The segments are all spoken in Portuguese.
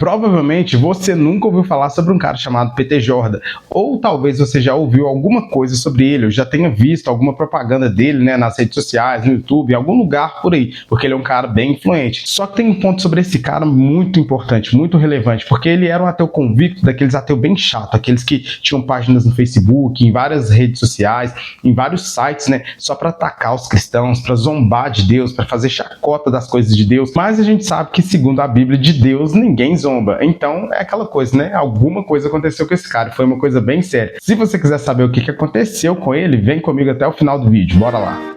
Provavelmente você nunca ouviu falar sobre um cara chamado Peter Jordan, ou talvez você já ouviu alguma coisa sobre ele, ou já tenha visto alguma propaganda dele, né, nas redes sociais, no YouTube, em algum lugar por aí, porque ele é um cara bem influente. Só que tem um ponto sobre esse cara muito importante, muito relevante, porque ele era um ateu convicto, daqueles ateus bem chato, aqueles que tinham páginas no Facebook, em várias redes sociais, em vários sites, né, só para atacar os cristãos, para zombar de Deus, para fazer chacota das coisas de Deus. Mas a gente sabe que, segundo a Bíblia de Deus, ninguém zomba. Então é aquela coisa, né? Alguma coisa aconteceu com esse cara, foi uma coisa bem séria. Se você quiser saber o que aconteceu com ele, vem comigo até o final do vídeo, bora lá.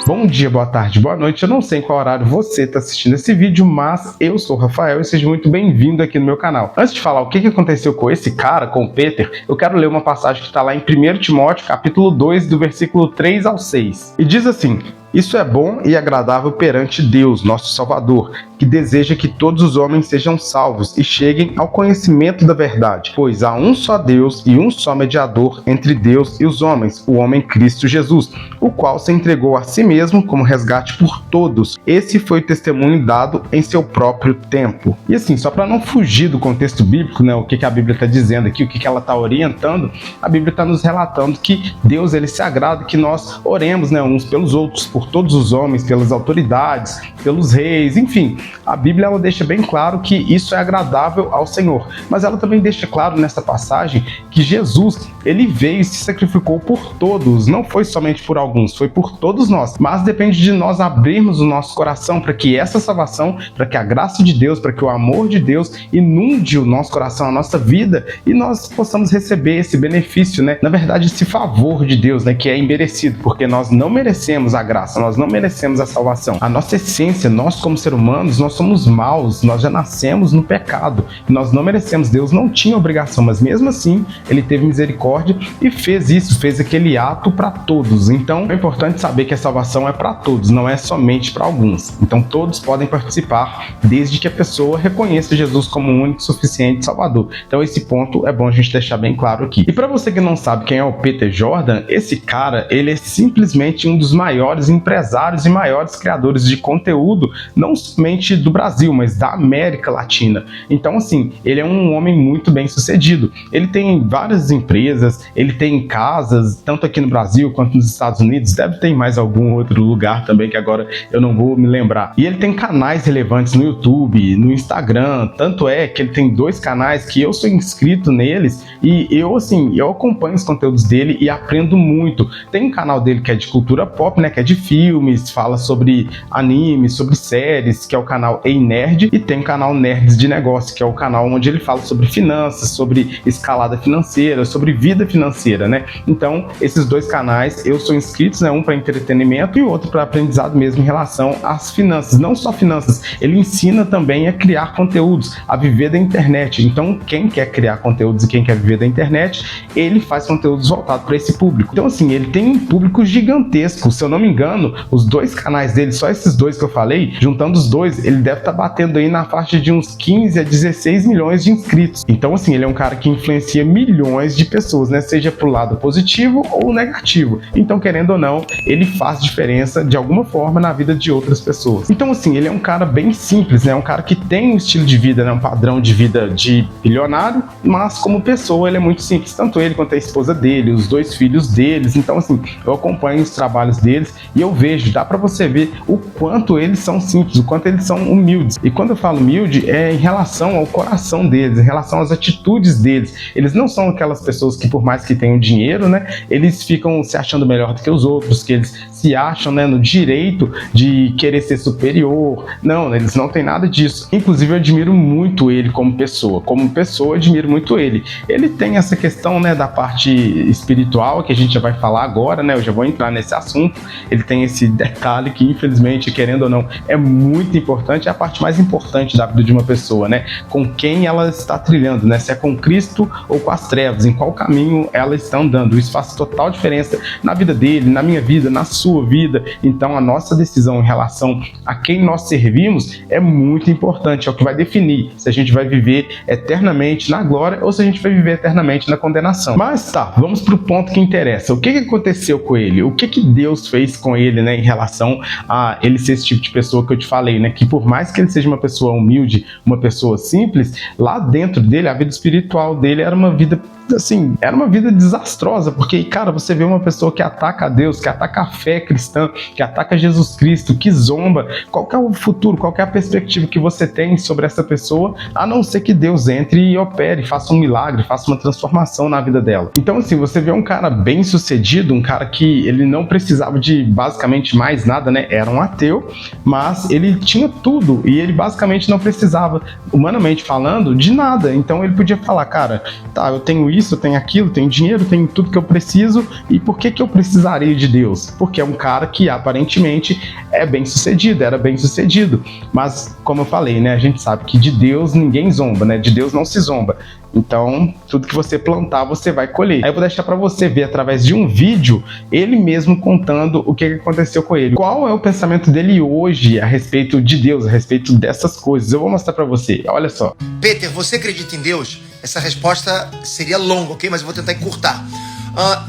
Bom dia, boa tarde, boa noite. Eu não sei em qual horário você está assistindo esse vídeo, mas eu sou o Rafael e seja muito bem-vindo aqui no meu canal. Antes de falar o que aconteceu com esse cara, com o Peter, eu quero ler uma passagem que está lá em 1 Timóteo, capítulo 2, do versículo 3 ao 6. E diz assim: "Isso é bom e agradável perante Deus, nosso Salvador, que deseja que todos os homens sejam salvos e cheguem ao conhecimento da verdade. Pois há um só Deus e um só mediador entre Deus e os homens, o homem Cristo Jesus, o qual se entregou a si mesmo como resgate por todos. Esse foi o testemunho dado em seu próprio tempo." E assim, só para não fugir do contexto bíblico, né, o que a Bíblia está dizendo aqui, o que ela está orientando, a Bíblia está nos relatando que Deus ele se agrada que nós oremos, né, uns pelos outros, por todos os homens, pelas autoridades, pelos reis, enfim. A Bíblia ela deixa bem claro que isso é agradável ao Senhor, mas ela também deixa claro nessa passagem que Jesus, ele veio e se sacrificou por todos, não foi somente por alguns, foi por todos nós, mas depende de nós abrirmos o nosso coração para que essa salvação, para que a graça de Deus, para que o amor de Deus inunde o nosso coração, a nossa vida, e nós possamos receber esse benefício, né? Na verdade, esse favor de Deus, né, que é imerecido, porque nós não merecemos a graça, nós não merecemos a salvação. A nossa essência, nós como seres humanos, nós somos maus, nós já nascemos no pecado, nós não merecemos. Deus não tinha obrigação, mas mesmo assim, ele teve misericórdia e fez isso, fez aquele ato para todos. Então, é importante saber que a salvação é para todos, não é somente para alguns. Então, todos podem participar, desde que a pessoa reconheça Jesus como o único, suficiente Salvador. Então, esse ponto é bom a gente deixar bem claro aqui. E para você que não sabe quem é o Peter Jordan, esse cara, ele é simplesmente um dos maiores empresários e maiores criadores de conteúdo, não somente do Brasil, mas da América Latina. Então, assim, ele é um homem muito bem sucedido. Ele tem várias empresas, ele tem casas, tanto aqui no Brasil quanto nos Estados Unidos, deve ter em mais algum outro lugar também, que agora eu não vou me lembrar. E ele tem canais relevantes no YouTube, no Instagram, tanto é que ele tem 2 canais que eu sou inscrito neles, e eu acompanho os conteúdos dele e aprendo muito. Tem um canal dele que é de cultura pop, né, que é de filmes, fala sobre animes, sobre séries, que é o canal Ei Nerd, e tem o canal Nerds de Negócio, que é o canal onde ele fala sobre finanças, sobre escalada financeira, sobre vida financeira, né? Então, esses 2 canais eu sou inscrito, né, um para entretenimento e o outro para aprendizado mesmo em relação às finanças. Não só finanças, ele ensina também a criar conteúdos, a viver da internet. Então, quem quer criar conteúdos e quem quer viver da internet, ele faz conteúdos voltados para esse público. Então, assim, ele tem um público gigantesco. Se eu não me engano, os 2 canais dele, só esses 2 que eu falei, juntando os 2, ele deve estar batendo aí na faixa de uns 15 a 16 milhões de inscritos. Então, assim, ele é um cara que influencia milhões de pessoas, né? Seja pro lado positivo ou negativo. Então, querendo ou não, ele faz diferença de alguma forma na vida de outras pessoas. Então, assim, ele é um cara bem simples, né? Um cara que tem um estilo de vida, né? Um padrão de vida de bilionário, mas como pessoa ele é muito simples. Tanto ele quanto a esposa dele, os 2 filhos deles. Então, assim, eu acompanho os trabalhos deles e eu vejo, dá pra você ver o quanto eles são simples, o quanto eles são humildes. E quando eu falo humilde, é em relação ao coração deles, em relação às atitudes deles. Eles não são aquelas pessoas que, por mais que tenham dinheiro, né, eles ficam se achando melhor do que os outros, que eles se acham, né, no direito de querer ser superior. Não, eles não têm nada disso. Inclusive, eu admiro muito ele como pessoa. Como pessoa, eu admiro muito ele. Ele tem essa questão, né, da parte espiritual, que a gente já vai falar agora, né, eu já vou entrar nesse assunto. Ele tem esse detalhe que, infelizmente, querendo ou não, é muito importante, é a parte mais importante da vida de uma pessoa, né? Com quem ela está trilhando, né? Se é com Cristo ou com as trevas, em qual caminho ela está andando. Isso faz total diferença na vida dele, na minha vida, na sua vida. Então, a nossa decisão em relação a quem nós servimos é muito importante, é o que vai definir se a gente vai viver eternamente na glória ou se a gente vai viver eternamente na condenação. Mas tá, vamos pro ponto que interessa. O que aconteceu com ele? O que Deus fez com ele ele, né, em relação a ele ser esse tipo de pessoa que eu te falei, né, que por mais que ele seja uma pessoa humilde, uma pessoa simples, lá dentro dele, a vida espiritual dele era uma vida, assim, era uma vida desastrosa, porque, cara, você vê uma pessoa que ataca a Deus, que ataca a fé cristã, que ataca Jesus Cristo, que zomba, qual que é o futuro, qual que é a perspectiva que você tem sobre essa pessoa, a não ser que Deus entre e opere, faça um milagre, faça uma transformação na vida dela. Então, assim, você vê um cara bem sucedido, um cara que ele não precisava de basicamente mais nada, né, era um ateu, mas ele tinha tudo, e ele basicamente não precisava, humanamente falando, de nada. Então ele podia falar, cara, tá, eu tenho isso, eu tenho aquilo, tenho dinheiro, tenho tudo que eu preciso, e por que eu precisaria de Deus? Porque é um cara que aparentemente é bem sucedido, era bem sucedido, mas como eu falei, né, a gente sabe que de Deus ninguém zomba, né, de Deus não se zomba. Então, tudo que você plantar, você vai colher. Aí eu vou deixar para você ver através de um vídeo, ele mesmo contando o que aconteceu com ele. Qual é o pensamento dele hoje a respeito de Deus, a respeito dessas coisas. Eu vou mostrar para você, olha só. Peter, você acredita em Deus? Essa resposta seria longa, ok? Mas eu vou tentar encurtar.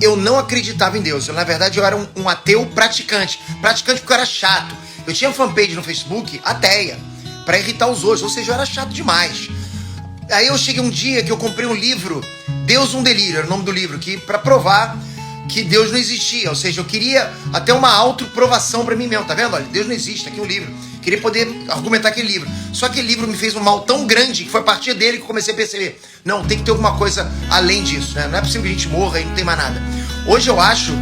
Eu não acreditava em Deus. Na verdade, eu era um ateu praticante. Praticante porque eu era chato. Eu tinha fanpage no Facebook, ateia, para irritar os outros. Ou seja, eu era chato demais. Aí eu cheguei um dia que eu comprei um livro, Deus um Delírio, era o nome do livro, que para provar que Deus não existia. Ou seja, eu queria até uma autoprovação para mim mesmo, tá vendo? Olha, Deus não existe, aqui um livro. Queria poder argumentar aquele livro. Só que aquele livro me fez um mal tão grande que foi a partir dele que eu comecei a perceber. Não, tem que ter alguma coisa além disso, né? Não é possível que a gente morra e não tem mais nada. Hoje eu acho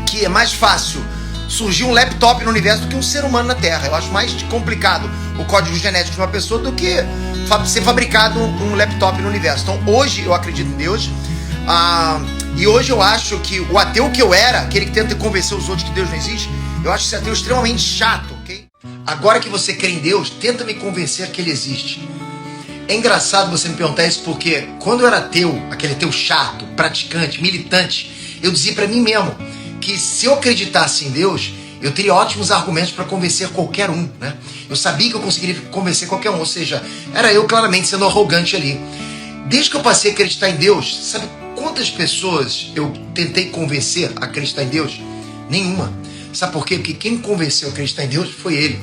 que é mais fácil surgir um laptop no universo do que um ser humano na Terra. Eu acho mais complicado o código genético de uma pessoa do que ser fabricado um laptop no universo. Então hoje eu acredito em Deus. E hoje eu acho que o ateu que eu era, aquele que tenta convencer os outros que Deus não existe, eu acho esse ateu extremamente chato, ok? Agora que você crê em Deus, tenta me convencer que ele existe. É engraçado você me perguntar isso porque quando eu era ateu, aquele ateu chato, praticante, militante, eu dizia pra mim mesmo que se eu acreditasse em Deus, eu teria ótimos argumentos para convencer qualquer um, né? Eu sabia que eu conseguiria convencer qualquer um, ou seja, era eu claramente sendo arrogante ali. Desde que eu passei a acreditar em Deus, sabe quantas pessoas eu tentei convencer a acreditar em Deus? Nenhuma. Sabe por quê? Porque quem me convenceu a acreditar em Deus foi ele.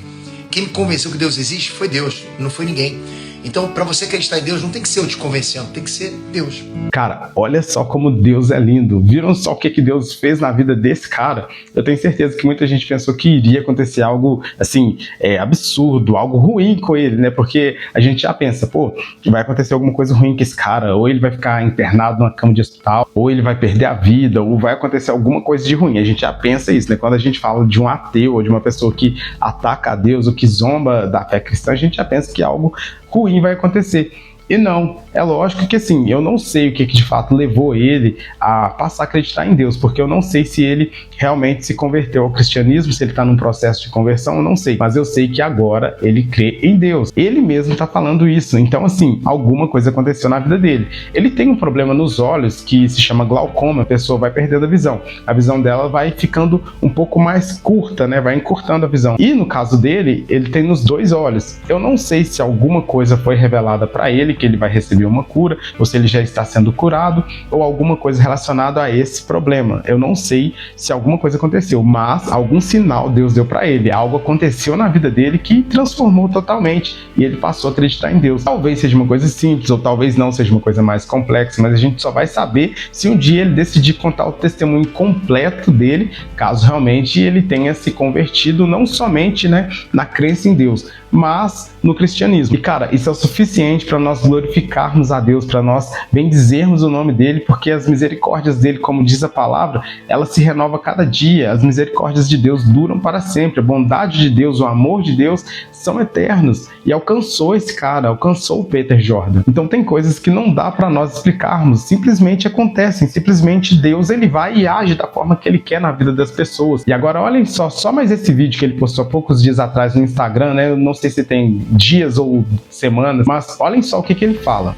Quem me convenceu que Deus existe foi Deus, não foi ninguém. Então, para você acreditar em Deus, não tem que ser eu te convencendo, tem que ser Deus. Cara, olha só como Deus é lindo. Viram só o que Deus fez na vida desse cara? Eu tenho certeza que muita gente pensou que iria acontecer algo, assim, absurdo, algo ruim com ele, né? Porque a gente já pensa, pô, vai acontecer alguma coisa ruim com esse cara, ou ele vai ficar internado numa cama de hospital, ou ele vai perder a vida, ou vai acontecer alguma coisa de ruim. A gente já pensa isso, né? Quando a gente fala de um ateu, ou de uma pessoa que ataca a Deus, ou que zomba da fé cristã, a gente já pensa que algo ruim vai acontecer. E não, é lógico que assim, eu não sei o que de fato levou ele a passar a acreditar em Deus, porque eu não sei se ele realmente se converteu ao cristianismo, se ele está num processo de conversão, eu não sei. Mas eu sei que agora ele crê em Deus. Ele mesmo está falando isso. Então assim, alguma coisa aconteceu na vida dele. Ele tem um problema nos olhos que se chama glaucoma, a pessoa vai perdendo a visão. A visão dela vai ficando um pouco mais curta, né? Vai encurtando a visão. E no caso dele, ele tem nos dois olhos. Eu não sei se alguma coisa foi revelada para ele, que ele vai receber uma cura, ou se ele já está sendo curado, ou alguma coisa relacionada a esse problema. Eu não sei se alguma coisa aconteceu, mas algum sinal Deus deu para ele. Algo aconteceu na vida dele que transformou totalmente e ele passou a acreditar em Deus. Talvez seja uma coisa simples, ou talvez não seja uma coisa mais complexa, mas a gente só vai saber se um dia ele decidir contar o testemunho completo dele, caso realmente ele tenha se convertido não somente, né, na crença em Deus, mas no cristianismo. E cara, isso é o suficiente para nós glorificarmos a Deus, para nós bendizermos o nome dele, porque as misericórdias dele, como diz a palavra, ela se renova cada dia. As misericórdias de Deus duram para sempre. A bondade de Deus, o amor de Deus são eternos. E alcançou esse cara, alcançou o Peter Jordan. Então tem coisas que não dá para nós explicarmos, simplesmente acontecem, simplesmente Deus ele vai e age da forma que ele quer na vida das pessoas. E agora olhem só mais esse vídeo que ele postou há poucos dias atrás no Instagram, né? Eu não sei se tem dias ou semanas, mas olhem só o que ele fala.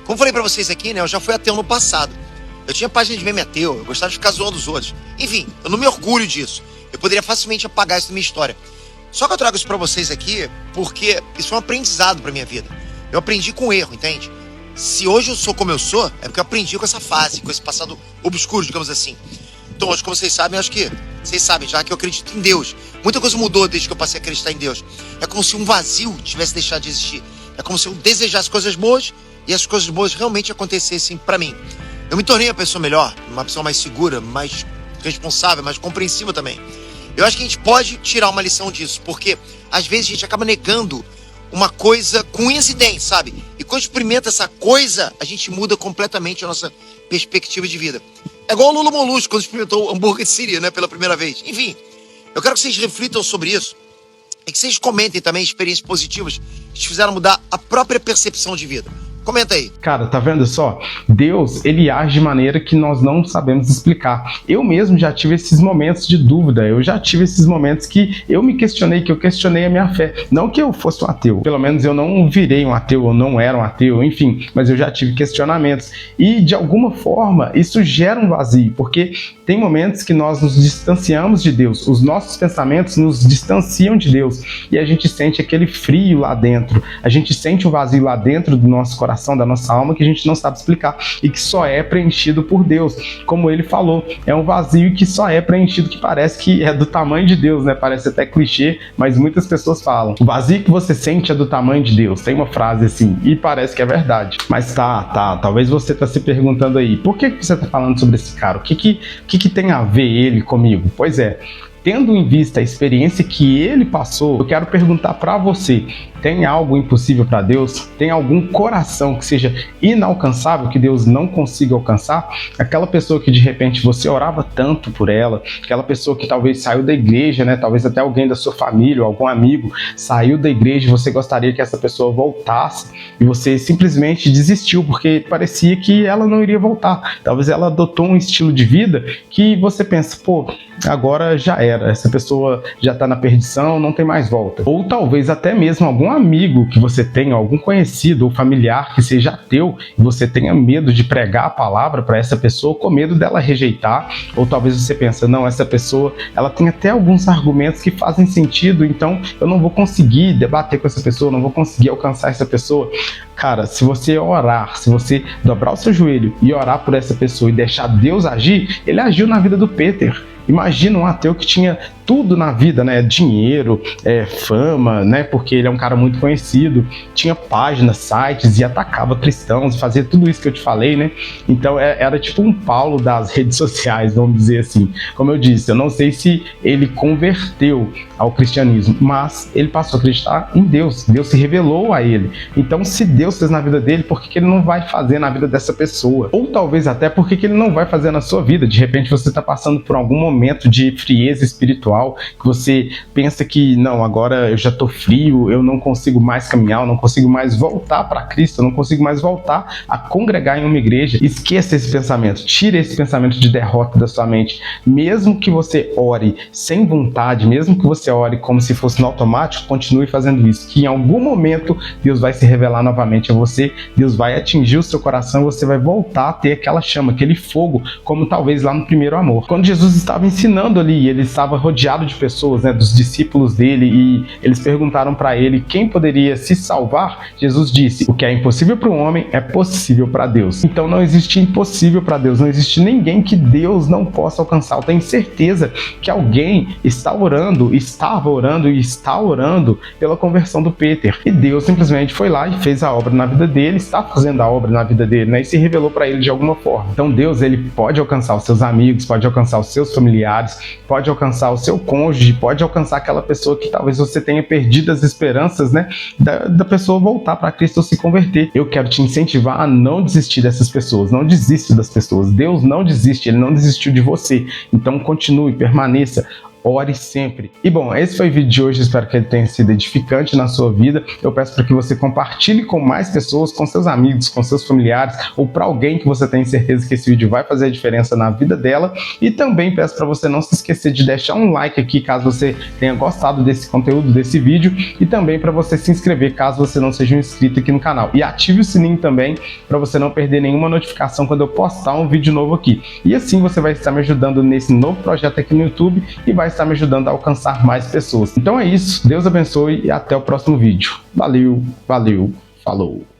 Como falei pra vocês aqui, né, eu já fui ateu no passado. Eu tinha página de meme ateu, eu gostava de ficar zoando os outros. Enfim, eu não me orgulho disso. Eu poderia facilmente apagar isso da minha história. Só que eu trago isso pra vocês aqui porque isso foi um aprendizado pra minha vida. Eu aprendi com erro, entende? Se hoje eu sou como eu sou, é porque eu aprendi com essa fase, com esse passado obscuro, digamos assim. Então, acho que vocês sabem, vocês sabem já que eu acredito em Deus. Muita coisa mudou desde que eu passei a acreditar em Deus. É como se um vazio tivesse deixado de existir. É como se eu desejasse coisas boas e as coisas boas realmente acontecessem pra mim. Eu me tornei uma pessoa melhor, uma pessoa mais segura, mais responsável, mais compreensiva também. Eu acho que a gente pode tirar uma lição disso, porque às vezes a gente acaba negando uma coisa coincidente, sabe? E quando experimenta essa coisa, a gente muda completamente a nossa perspectiva de vida. É igual o Lula Molusco quando experimentou o hambúrguer de Síria, né, pela primeira vez. Enfim, eu quero que vocês reflitam sobre isso e que vocês comentem também experiências positivas que te fizeram mudar a própria percepção de vida. Comenta aí. Cara, tá vendo só? Deus, ele age de maneira que nós não sabemos explicar. Eu mesmo já tive esses momentos de dúvida, eu já tive esses momentos que eu me questionei, que eu questionei a minha fé. Não que eu fosse um ateu, pelo menos eu não virei um ateu, eu não era um ateu, enfim, mas eu já tive questionamentos. E de alguma forma, isso gera um vazio, porque tem momentos que nós nos distanciamos de Deus, os nossos pensamentos nos distanciam de Deus, e a gente sente aquele frio lá dentro, a gente sente um vazio lá dentro do nosso coração, da nossa alma, que a gente não sabe explicar e que só é preenchido por Deus. Como ele falou, é um vazio que só é preenchido, que parece que é do tamanho de Deus, né? Parece até clichê, mas muitas pessoas falam. O vazio que você sente é do tamanho de Deus. Tem uma frase assim, e parece que é verdade. Mas talvez você tá se perguntando aí, por que você tá falando sobre esse cara? O que tem a ver ele comigo? Pois é, tendo em vista a experiência que ele passou, eu quero perguntar para você: tem algo impossível para Deus? Tem algum coração que seja inalcançável, que Deus não consiga alcançar? Aquela pessoa que de repente você orava tanto por ela, aquela pessoa que talvez saiu da igreja, né? Talvez até alguém da sua família ou algum amigo saiu da igreja e você gostaria que essa pessoa voltasse e você simplesmente desistiu porque parecia que ela não iria voltar. Talvez ela adotou um estilo de vida que você pensa, pô, agora já era, essa pessoa já está na perdição, não tem mais volta. Ou talvez até mesmo algum amigo que você tenha, algum conhecido ou familiar que seja ateu e você tenha medo de pregar a palavra para essa pessoa, com medo dela rejeitar, ou talvez você pensa, não, essa pessoa, ela tem até alguns argumentos que fazem sentido, então eu não vou conseguir debater com essa pessoa, não vou conseguir alcançar essa pessoa. Cara, se você orar, se você dobrar o seu joelho e orar por essa pessoa e deixar Deus agir, ele agiu na vida do Peter. Imagina um ateu que tinha tudo na vida, né? Dinheiro, fama, né? Porque ele é um cara muito conhecido, tinha páginas, sites e atacava cristãos, fazia tudo isso que eu te falei, né? Então era tipo um Paulo das redes sociais, vamos dizer assim. Como eu disse, eu não sei se ele converteu ao cristianismo, mas ele passou a acreditar em Deus. Deus se revelou a ele. Então, se Deus fez na vida dele, por que ele não vai fazer na vida dessa pessoa? Ou talvez até por que ele não vai fazer na sua vida? De repente você está passando por algum momento de frieza espiritual, que você pensa que, não, agora eu já estou frio, eu não consigo mais caminhar, eu não consigo mais voltar para Cristo, eu não consigo mais voltar a congregar em uma igreja. Esqueça esse pensamento, tire esse pensamento de derrota da sua mente. Mesmo que você ore sem vontade, mesmo que você ore como se fosse no automático, continue fazendo isso, que em algum momento Deus vai se revelar novamente a você, Deus vai atingir o seu coração, você vai voltar a ter aquela chama, aquele fogo, como talvez lá no primeiro amor. Quando Jesus estava ensinando ali, ele estava rodeado de pessoas, né, dos discípulos dele, e eles perguntaram para ele quem poderia se salvar. Jesus disse: o que é impossível para o homem é possível para Deus. Então não existe impossível para Deus, não existe ninguém que Deus não possa alcançar. Eu tenho certeza que alguém estava orando e está orando pela conversão do Peter, e Deus simplesmente foi lá e fez a obra na vida dele, está fazendo a obra na vida dele, né, e se revelou para ele de alguma forma. Então Deus, ele pode alcançar os seus amigos, pode alcançar os seus familiares, pode alcançar o seu cônjuge, pode alcançar aquela pessoa que talvez você tenha perdido as esperanças, né, da pessoa voltar para Cristo ou se converter. Eu quero te incentivar a não desistir dessas pessoas, não desista das pessoas. Deus não desiste, ele não desistiu de você. Então continue, permaneça, ore sempre. E bom, esse foi o vídeo de hoje, espero que ele tenha sido edificante na sua vida. Eu peço para que você compartilhe com mais pessoas, com seus amigos, com seus familiares, ou para alguém que você tem certeza que esse vídeo vai fazer a diferença na vida dela. E também peço para você não se esquecer de deixar um like aqui, caso você tenha gostado desse conteúdo, desse vídeo, e também para você se inscrever, caso você não seja um inscrito aqui no canal. E ative o sininho também, para você não perder nenhuma notificação quando eu postar um vídeo novo aqui. E assim você vai estar me ajudando nesse novo projeto aqui no YouTube, e vai estar me ajudando a alcançar mais pessoas. Então é isso, Deus abençoe e até o próximo vídeo. Valeu, falou!